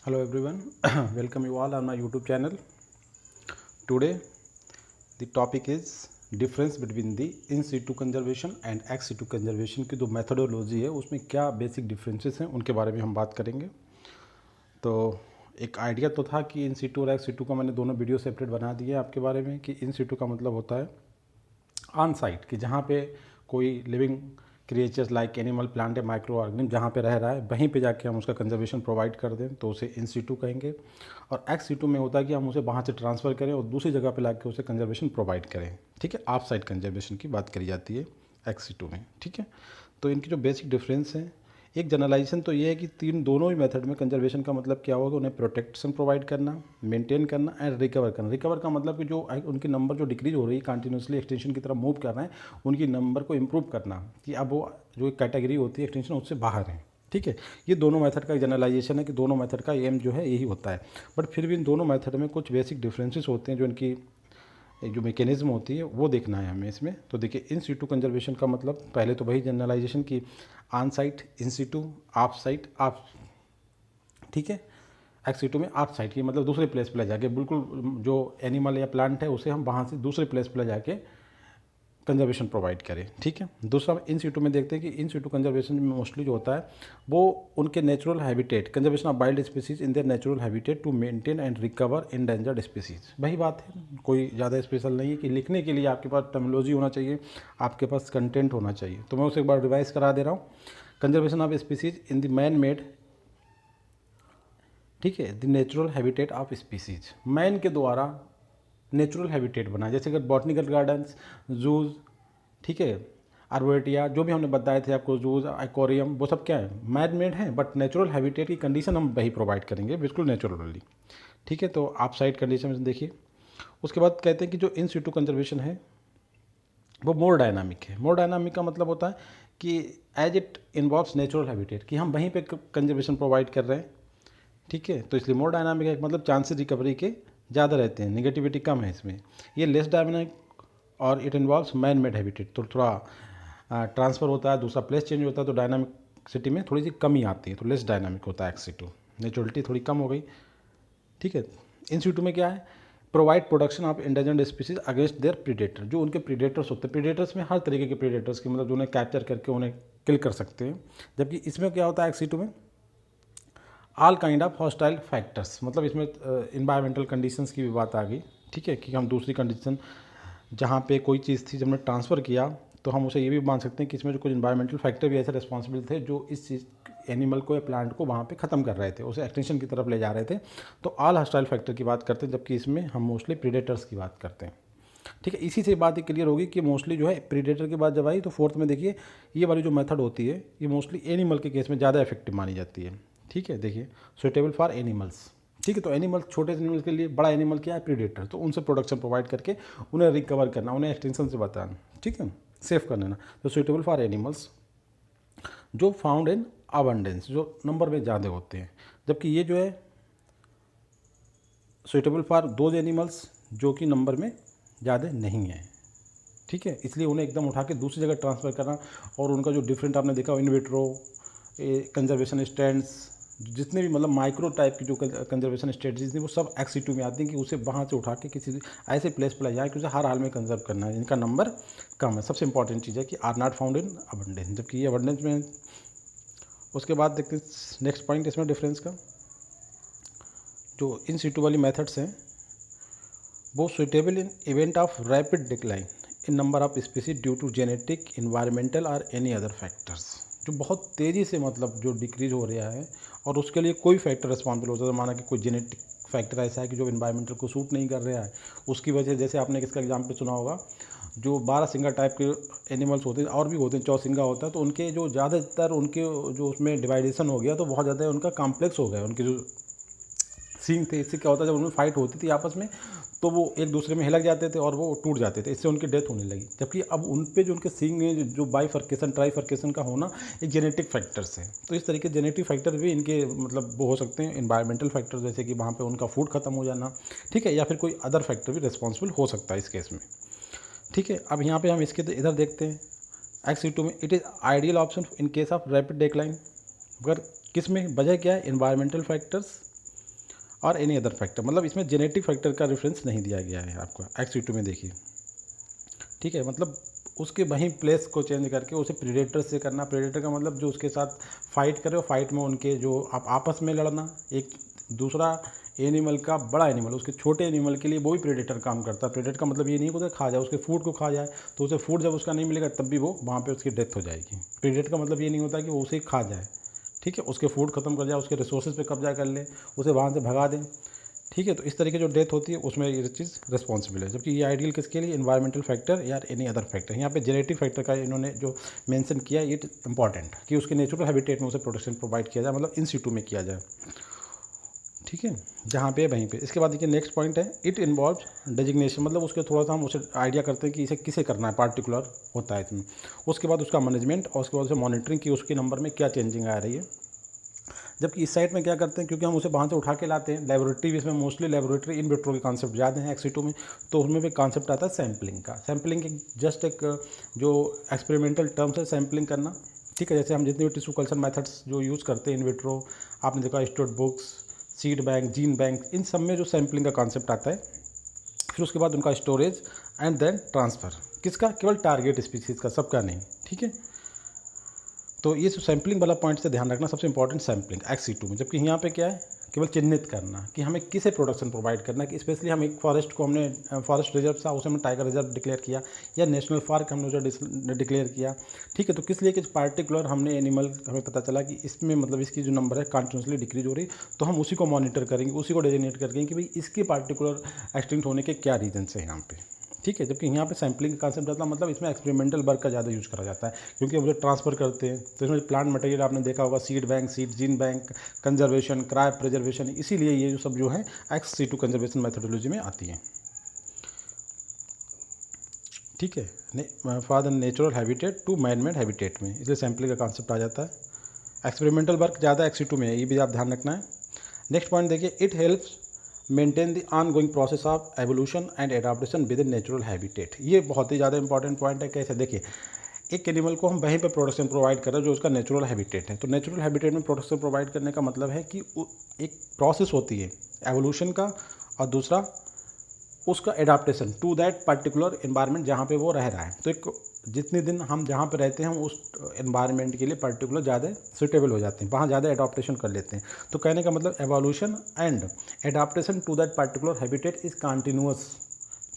Hello everyone, welcome you all on my YouTube channel. Today the topic is difference between the in situ conservation and ex situ conservation की जो methodology है उसमें क्या basic differences हैं उनके बारे में हम बात करेंगे। तो एक आइडिया तो था कि इन situ और ex situ का मैंने दोनों वीडियो सेपरेट बना दिए आपके बारे में कि इन situ का मतलब होता है ऑन साइट कि जहाँ पे कोई living creatures like animal plant या माइक्रो ऑर्गेनिज्म जहाँ पे रह रहा है वहीं पे जाके हम उसका कंजर्वेशन प्रोवाइड कर दें तो उसे इन सीटू कहेंगे। और एक्स सीटू में होता है कि हम उसे वहाँ से ट्रांसफ़र करें और दूसरी जगह पे लाके उसे कंजर्वेशन प्रोवाइड करें। ठीक है, ऑफ साइट कंजर्वेशन की बात करी जाती है एक्स सीटू में। ठीक है, तो इनकी जो बेसिक डिफरेंस है, एक जनरलाइजेशन तो ये है कि दोनों ही मेथड में कंजर्वेशन का मतलब क्या होगा, उन्हें प्रोटेक्शन प्रोवाइड करना, मेंटेन करना एंड रिकवर करना। रिकवर का मतलब कि जो उनकी नंबर जो डिक्रीज हो रही है कंटिन्यूसली एक्सटेंशन की तरफ मूव कर रहे हैं, उनकी नंबर को इम्प्रूव करना कि अब वो जो कैटेगरी होती है एक्सटेंशन उससे बाहर है। ठीक है, ये दोनों मेथड का जनरलाइजेशन है कि दोनों मेथड का एम जो है यही होता है। बट फिर भी इन दोनों मेथड में कुछ बेसिक डिफरेंसेस होते हैं जो इनकी जो मैकेनिज्म होती है वो देखना है हमें इसमें। तो देखिए, इन सीटू कंजर्वेशन का मतलब पहले तो वही जनरलाइजेशन की on site in situ, off site off. ठीक है, एक्स सीटू में ऑफ साइट की मतलब दूसरे प्लेस पर ले जाके, बिल्कुल जो एनिमल या प्लांट है उसे हम वहाँ से दूसरे प्लेस पर ले जाके कंजर्वेशन प्रोवाइड करें। ठीक है, दूसरा इन सीटू में देखते हैं कि इन सीटू कंजर्वेशन में मोस्टली जो होता है वो उनके natural habitat, conservation of wild species in their natural habitat to maintain and recover endangered species. वही बात है, कोई ज़्यादा स्पेशल नहीं है कि लिखने के लिए आपके पास टर्मिनोलॉजी होना चाहिए, आपके पास कंटेंट होना चाहिए। तो मैं उसे एक बार रिवाइज करा दे रहा हूँ। Conservation of species in the man made, ठीक है, the natural habitat of species, man के द्वारा नेचुरल हैबिटेट बना, जैसे कि बॉटनिकल गार्डन्स, जूज, ठीक है, आर्बोरेटिया, जो भी हमने बताए थे आपको, जूज, एक्वेरियम, वो सब क्या है, मैन मेड है, बट नेचुरल हैबिटेट की कंडीशन हम वही प्रोवाइड करेंगे बिल्कुल नेचुरली। ठीक है, तो आप साइड कंडीशन में देखिए। उसके बाद कहते हैं कि जो इन सीटू कंजर्वेशन है वो मोर डायनामिक है। मोर डायनामिक का मतलब होता है कि as it involves natural habitat, कि हम वहीं पे कंजर्वेशन प्रोवाइड कर रहे हैं। ठीक है, तो इसलिए मोर डायनामिक है, मतलब चांसेस रिकवरी के ज़्यादा रहते हैं, नेगेटिविटी कम है इसमें। ये लेस डायनामिक और it involves man made habitat, तो थोड़ा ट्रांसफ़र होता है, दूसरा प्लेस चेंज होता है, तो डायनामिक में थोड़ी सी कमी आती है, तो लेस डायनामिक होता है एक्स सीटू, नेचुरलिटी थोड़ी कम हो गई। ठीक है, इन सीटू में क्या है, provide production of endangered species against their predator, जो उनके प्रीडेटर्स होते हैं, प्रीडेटर्स में हर तरीके के प्रीडेटर्स की, मतलब जो उन्हें कैप्चर करके उन्हें किल कर सकते हैं। जबकि इसमें क्या होता है एक्स सीटू में, all kind of hostile factors, मतलब इसमें इन्वायरमेंटल कंडीशंस की भी बात आ गई। ठीक है, कि हम दूसरी कंडीशन जहाँ पे कोई चीज़ थी जब हमने ट्रांसफ़र किया तो हम उसे ये भी मान सकते हैं कि इसमें जो कुछ इन्वायरमेंटल फैक्टर भी ऐसे रिस्पॉन्सिबल थे जो इस चीज़ एनिमल को या प्लांट को वहाँ पे ख़त्म कर रहे थे, उसे एक्सटेंशन की तरफ ले जा रहे थे। तो ऑल हॉस्टाइल फैक्टर की बात करते हैं, जबकि इसमें हम मोस्टली प्रीडेटर्स की बात करते हैं। ठीक है, इसी से बात ही क्लियर होगी कि मोस्टली जो है प्रीडेटर की बात जब आई तो फोर्थ में देखिए, ये वाली जो मेथड होती है ये मोस्टली एनिमल के केस में ज़्यादा इफेक्टिव मानी जाती है। ठीक है, देखिए, सुटेबल फॉर एनिमल्स। ठीक है, तो एनिमल, छोटे एनिमल्स के लिए बड़ा एनिमल क्या है, प्रीडेटर, तो उनसे प्रोडक्शन प्रोवाइड करके उन्हें रिकवर करना, उन्हें एक्सटेंशन से बचाना, ठीक है, सेफ कर लेना। तो सुटेबल फॉर एनिमल्स जो फाउंड इन अबंडेंस, जो नंबर में ज़्यादा होते हैं। जबकि ये जो है सुटेबल फॉर दोज एनिमल्स जो कि नंबर में ज़्यादा नहीं है। ठीक है, इसलिए उन्हें एकदम उठा के दूसरी जगह ट्रांसफ़र करना, और उनका जो डिफरेंट आपने देखा इन विट्रो कंजर्वेशन स्टैंड्स, जितने भी मतलब माइक्रो टाइप की जो कंजर्वेशन स्ट्रेटजीज थी वो सब एक्स सीटू में आती हैं, कि उसे वहाँ से उठा के किसी ऐसे प्लेस पर ले जाए कि उसे हर हाल में कंजर्व करना है, इनका नंबर कम है। सबसे इंपॉर्टेंट चीज़ है कि are not found in abundance, जबकि ये अबंडेंस में। उसके बाद देखते हैं नेक्स्ट पॉइंट इसमें डिफरेंस का, जो इन सीटू वाली मेथड्स हैं वो suitable in event of rapid decline in number of species due to genetic, environmental और एनी अदर फैक्टर्स, जो बहुत तेज़ी से मतलब जो डिक्रीज हो रहा है और उसके लिए कोई फैक्टर रिस्पॉन्सिबल होता है। माना कि कोई जेनेटिक फैक्टर ऐसा है कि जो इन्वायरमेंटल को सूट नहीं कर रहा है, उसकी वजह, जैसे आपने इसका एग्जाम्पल सुना होगा, जो 12 सिंगा टाइप के एनिमल्स होते हैं और भी होते हैं, चौसिंगा होता है, तो उनके जो ज़्यादातर उनके जो उसमें डिवाइडेशन हो गया तो बहुत ज़्यादा उनका कॉम्प्लेक्स हो गया, उनके जो सींग थे। इससे क्या होता है, जब उनमें फाइट होती थी आपस में तो वो एक दूसरे में हिलक जाते थे और वो टूट जाते थे, इससे उनकी डेथ होने लगी। जबकि अब उन पे जो उनके सींग में जो बाइफर्केशन, ट्राइफर्केशन का होना एक जेनेटिक फैक्टर्स है। तो इस तरीके जेनेटिक फैक्टर भी इनके मतलब वो हो सकते हैं, इन्वायरमेंटल फैक्टर, जैसे कि वहाँ पे उनका फूड खत्म हो जाना, ठीक है, या फिर कोई अदर फैक्टर भी रिस्पॉन्सिबल हो सकता है इस केस में। ठीक है, अब यहाँ पर हम इसके इधर देखते हैं एक्स सीटू में, it is ideal option in case of rapid decline. मगर किस में वजह क्या है, इन्वायरमेंटल फैक्टर्स और एनी अदर फैक्टर, मतलब इसमें जेनेटिक फैक्टर का रेफरेंस नहीं दिया गया है आपको XC2 में, देखिए ठीक है। मतलब उसके वहीं प्लेस को चेंज करके उसे प्रीडेटर से करना, प्रीडेटर का मतलब जो उसके साथ फाइट करे, और फाइट में उनके जो आप आपस में लड़ना, एक दूसरा एनिमल का बड़ा एनिमल उसके छोटे एनिमल के लिए वो भी प्रेडेटर काम करता है। प्रेडेटर का मतलब ये नहीं होता खा जाए, उसके फूड को खा जाए, तो उसे फूड जब उसका नहीं मिलेगा तब भी वो वहाँ पे उसकी डेथ हो जाएगी। प्रेडेटर का मतलब ये नहीं होता कि वो उसे खा जाए, ठीक है, उसके फूड खत्म कर जाए, उसके रिसोर्सेज पे कब्जा कर ले, उसे वहाँ से भगा दें, ठीक है। तो इस तरीके जो डेथ होती है उसमें ये चीज़ रिस्पॉन्सिबल है। जबकि ये आइडियल किसके लिए, इन्वायरमेंटल फैक्टर या एनी अदर फैक्टर। यहाँ पे जेनेटिक फैक्टर का इन्होंने जो मेंशन किया ये इंपॉर्टेंट, कि उसके नेचुरल हैबिटेट में उसे प्रोटेक्शन प्रोवाइड किया जाए, मतलब इन सिटू में किया जाए, ठीक है, जहाँ पे वहीं पे। इसके बाद देखिए नेक्स्ट पॉइंट है, इट इन्वॉल्व डेजिग्नेशन, मतलब उसके थोड़ा सा हम उसे आइडिया करते हैं कि इसे किसे करना है, पार्टिकुलर होता है इसमें। उसके बाद उसका मैनेजमेंट, और उसके बाद उसे मॉनिटरिंग की उसके नंबर में क्या चेंजिंग आ रही है। जबकि इस साइड में क्या करते हैं, क्योंकि हम उसे वहाँ से उठा के लाते हैं, लेबोरेटरी इसमें मोस्टली लेबोरेटरी इन विट्रो के कॉन्सेप्ट ज़्यादा हैं XC2 में, तो उसमें भी कॉन्सेप्ट आता है सैम्पलिंग का। सैम्पलिंग जस्ट एक जो एक्सपेरिमेंटल टर्म्स है सैम्पलिंग करना, ठीक है। जैसे हम जितने भी टिश्यू कल्चर मेथड्स जो यूज़ करते हैं इन विट्रो, आपने देखा stored books, seed bank, gene bank, इन सब में जो सैम्पलिंग का कॉन्सेप्ट आता है। फिर उसके बाद उनका स्टोरेज एंड देन ट्रांसफ़र, किसका, केवल टारगेट स्पीसीज़ का, सबका नहीं, ठीक है। तो ये जो सैम्पलिंग वाला पॉइंट से ध्यान रखना, सबसे इंपॉर्टेंट सैम्पलिंग XC2 में। जबकि यहाँ पे क्या है, केवल चिन्हित करना कि हमें किसे प्रोडक्शन प्रोवाइड करना है, कि स्पेशली हम एक फॉरेस्ट को, हमने फॉरेस्ट रिजर्व था उसे हमने टाइगर रिजर्व डिक्लेयर किया, या नेशनल पार्क हमने उसे डिक्लेयर किया, ठीक है। तो किस लिए कि पार्टिकुलर हमने एनिमल, हमें पता चला कि इसमें मतलब इसकी जो नंबर है कंटिन्यूसली डिक्रीज हो रही, तो हम उसी को मॉनिटर करेंगे, उसी को डेजिग्नेट करेंगे कि भाई इसके पार्टिकुलर एक्सटिंक्ट होने के क्या रीजन्स हैं यहाँ पे, ठीक है। जबकि यहाँ पे सैम्पलिंग का कांसेप्ट आता है, मतलब इसमें एक्सपेरिमेंटल वर्क का ज़्यादा यूज़ करा जाता है, क्योंकि हम जो ट्रांसफ़र करते हैं तो इसमें प्लांट मटेरियल आपने देखा होगा, seed bank, seed gene bank, conservation, cryo preservation, इसीलिए ये जो सब जो है XC2 कंजर्वेशन मैथोडोलॉजी में आती है, ठीक है। For the natural habitat to man made habitat में, इसलिए सैम्पलिंग का कॉन्सेप्ट आ जाता है। एक्सपेरिमेंटल वर्क ज़्यादा XC2 में है, ये भी आप ध्यान रखना है। नेक्स्ट पॉइंट देखिए, it helps maintain the ongoing process of evolution and adaptation with in natural habitat. ये बहुत ही ज़्यादा इंपॉर्टेंट पॉइंट है। कैसे, देखिए एक एनिमल को हम वहीं पे प्रोडक्शन प्रोवाइड कर रहे हैं जो उसका नेचुरल हैबिटेट है। तो नेचुरल हैबिटेट में प्रोडक्शन प्रोवाइड करने का मतलब है कि एक प्रोसेस होती है एवोल्यूशन का, और दूसरा उसका adaptation to that particular environment जहाँ पे वो रह रहा है। तो एक जितने दिन हम जहाँ पे रहते हैं हम उस एनवायरनमेंट के लिए पर्टिकुलर ज़्यादा सूटेबल हो जाते हैं, वहाँ ज़्यादा एडाप्टेशन कर लेते हैं। तो कहने का मतलब evolution and adaptation to that particular habitat is continuous,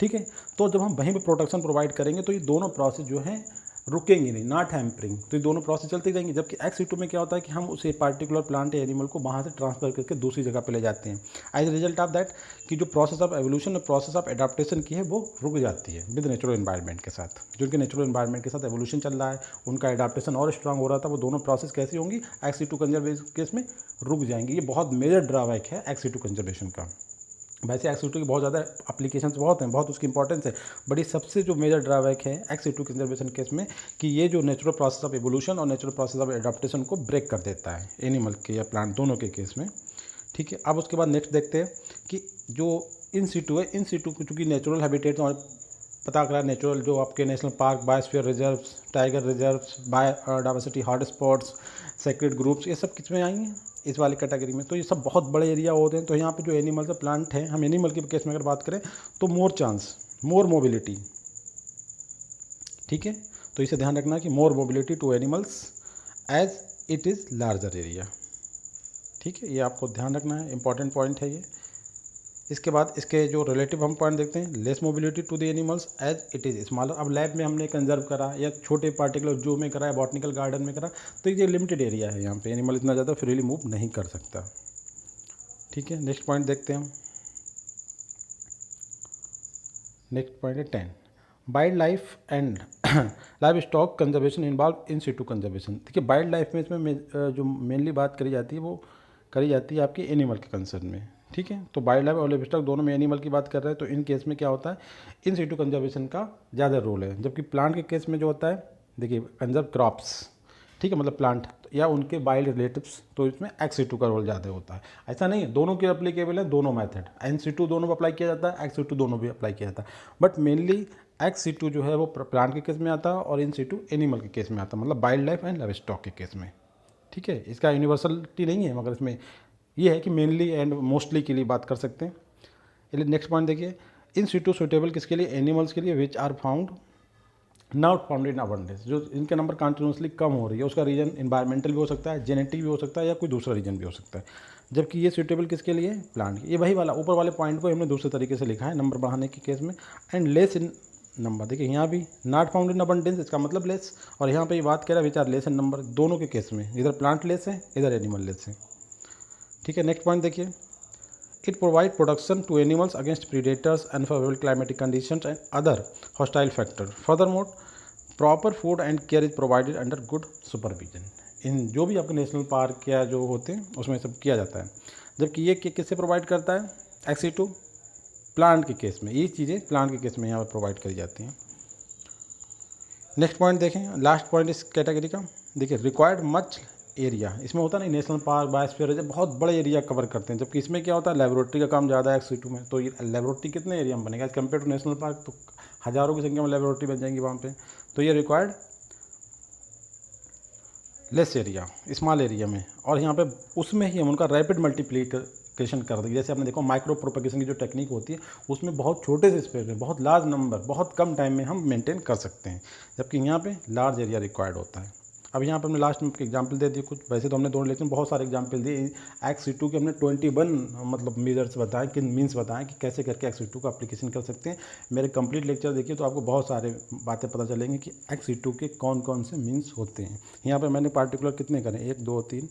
ठीक है। तो जब हम वहीं पे प्रोटेक्शन प्रोवाइड करेंगे तो ये दोनों प्रोसेस जो हैं रुकेंगी नहीं, नॉट हैम्परिंग, तो ये दोनों प्रोसेस चलती रहेंगी। जबकि XC2 में क्या होता है कि हम उसे पार्टिकुलर प्लांट या एनिमल को वहाँ से ट्रांसफर करके दूसरी जगह पे ले जाते हैं। As a result of that कि जो प्रोसेस ऑफ एवोल्यूशन और प्रोसेस ऑफ एडाप्टेशन की है वो रुक जाती है विद नेचुरल एनवायरनमेंट के साथ। जो उनके नेचुरल एनवायरनमेंट के साथ एवोल्यूशन चल रहा है, उनका एडाप्टेशन और स्ट्रांग हो रहा था, वो दोनों प्रोसेस कैसी होंगी, XC2 कंजर्वेशन केस में रुक जाएंगी। ये बहुत मेजर ड्रॉबैक है XC2 कंजर्वेशन का। वैसे XC2 की बहुत ज़्यादा एप्लीकेशंस बहुत हैं, बहुत उसकी इंपॉर्टेंस है, बट ये सबसे जो मेजर ड्रॉबैक है XC2 कंजर्वेशन केस में कि ये जो नेचुरल प्रोसेस ऑफ एवोल्यूशन और नेचुरल प्रोसेस ऑफ एडाप्टेशन को ब्रेक कर देता है एनिमल के या प्लांट दोनों के केस में, ठीक है। अब उसके बाद नेक्स्ट देखते हैं कि जो इन सिटू है, इन सिटू चूँकि नेचुरल हैबिटेट तो पता करा, नेचुरल जो आपके national park, biosphere reserves, tiger reserves, biodiversity hotspots, sacred groups, ये सब किस में आएंगे, इस वाली कैटेगरी में। तो ये सब बहुत बड़े एरिया होते हैं। तो यहाँ पे जो एनिमल्स और प्लांट हैं, हम एनिमल के केस में अगर बात करें तो मोर चांस, मोर मोबिलिटी, ठीक है। तो इसे ध्यान रखना कि more mobility to animals as it is larger area, ठीक है। ये आपको ध्यान रखना है, इंपॉर्टेंट पॉइंट है ये। इसके बाद इसके जो रिलेटिव हम पॉइंट देखते हैं, less mobility to the animals as it is smaller. अब लैब में हमने कंजर्व करा या छोटे पार्टिकुलर जू में करा या बॉटनिकल गार्डन में करा, तो ये लिमिटेड एरिया है, यहाँ पे एनिमल इतना ज़्यादा फ्रीली मूव नहीं कर सकता, ठीक है। नेक्स्ट पॉइंट देखते हैं हम। नेक्स्ट पॉइंट है 10, wild life and life stock conservation involve in Situ conservation. देखिए वाइल्ड लाइफ में इसमें जो मेनली बात करी जाती है वो करी जाती है आपकी एनिमल के कंसर्न में, ठीक है। तो वाइल्ड लाइफ और लाइफ स्टॉक दोनों में एनिमल की बात कर रहे हैं, तो इन केस में क्या होता है, इन सिटू कंजर्वेशन का ज़्यादा रोल है। जबकि प्लांट के केस में जो होता है, देखिए कंजर्व क्रॉप्स, ठीक है, मतलब प्लांट या उनके वाइल्ड रिलेटिव्स, तो इसमें XC2 का रोल ज़्यादा होता है। ऐसा नहीं है, दोनों के एप्लीकेबल है, दोनों मेथड, NC2 दोनों पर अप्लाई किया जाता है, XC2 दोनों भी अप्लाई किया जाता है। बट मेनली XC2 जो है वो प्लांट के केस में आता है और NC2 एनिमल के केस में आता है, मतलब wild life and live stock के केस में, ठीक है। इसका यूनिवर्सलिटी नहीं है, मगर इसमें ये है कि मेनली एंड मोस्टली के लिए बात कर सकते हैं। चलिए नेक्स्ट पॉइंट देखिए, इन सिटू सुटेबल किसके लिए, एनिमल्स के लिए which are found not found in abundance, जो इनके नंबर कंटिन्यूसली कम हो रही है। उसका रीजन इन्वायरमेंटल भी हो सकता है, जेनेटिक भी हो सकता है, या कोई दूसरा रीजन भी हो सकता है। जबकि ये सूटेबल किसके लिए, प्लांट। ये वही वाला ऊपर वाले पॉइंट को हमने दूसरे तरीके से लिखा है नंबर बढ़ाने के केस में। एंड लेस इन नंबर, देखिए यहाँ भी नॉट फाउंड इन अबंडेंस, इसका मतलब लेस, और यहाँ पे ये बात कर रहा है which are less in number, दोनों के केस में इधर प्लांट लेस है, इधर एनिमल लेस है। ठीक है, नेक्स्ट पॉइंट देखिए, it provide protection to animals against predators, unfavourable climatic conditions and other hostile factor. Furthermore proper food and care is provided under good supervision. इन जो भी आपके नेशनल पार्क या जो होते हैं उसमें सब किया जाता है। जबकि ये किससे प्रोवाइड करता है, एक्सी2 प्लांट के केस में, ये चीज़ें प्लांट के केस में यहाँ पर प्रोवाइड करी जाती हैं। नेक्स्ट पॉइंट देखें, लास्ट पॉइंट इस कैटेगरी का देखिए, रिक्वायर्ड मच एरिया। इसमें होता है ना नेशनल पार्क बायोस्फीयर बहुत बड़े एरिया कवर करते हैं, जबकि इसमें क्या होता है लेबोरेटरी का काम ज़्यादा है एक्सी2 में। तो ये लेबोरेटरी कितने एरिया में बनेगा as compare to national park, तो हज़ारों की संख्या में लेबोरेटरी बन जाएंगी वहाँ पे। तो ये required less area, small area में, और यहाँ पे उसमें ही हम उनका रैपिड मल्टीप्लिकेशन कर देंगे। जैसे आपने देखो माइक्रो प्रोपगेशन की जो टेक्निक होती है उसमें बहुत छोटे से स्पेस में बहुत लार्ज नंबर बहुत कम टाइम में हम मेंटेन कर सकते हैं, जबकि यहाँ पे लार्ज एरिया रिक्वायर्ड होता है। अब यहाँ पर हमने लास्ट में एग्जांपल दे दिए कुछ, वैसे तो हमने दोनों लेकिन बहुत सारे एग्जांपल दिए। एक्सी2 के हमने 21 मतलब मेजर्स बताए कि मीन्स बताएं कि कैसे करके एक्सी2 का एप्लीकेशन कर सकते हैं। मेरे कंप्लीट लेक्चर देखिए तो आपको बहुत सारे बातें पता चलेंगी कि एक्सी2 के कौन कौन से मीन्स होते हैं। यहाँ पर मैंने पार्टिकुलर कितने करें, 1 2 3,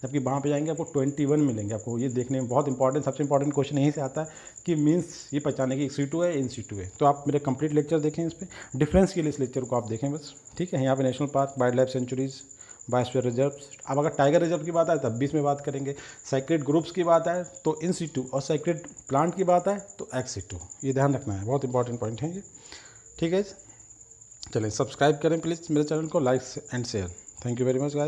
जबकि वहाँ पे जाएंगे आपको 21 मिलेंगे। आपको ये देखने में बहुत इंपॉर्टेंट, सबसे इंपॉर्टेंट क्वेश्चन यहीं से आता है कि मीन्स ये पहचाने की एक्सी2 है इन-सिटू है। तो आप मेरे कंप्लीट लेक्चर देखें, इस पर डिफरेंस के लिए इस लेक्चर को आप देखें बस। ठीक है, यहाँ पे national park, wild life sanctuaries, biosphere reserve. अब अगर टाइगर रिजर्व की बात आए तब भी इसमें बात करेंगे। सेक्रेड ग्रुप्स की बात आए तो इन-सिटू, और सेक्रेड प्लांट की बात आए तो एक्सी2। ये ध्यान रखना है, बहुत इंपॉर्टेंट पॉइंट है ये। ठीक है, चलिए सब्सक्राइब करें प्लीज़ मेरे चैनल को, like and share. Thank you very much guys.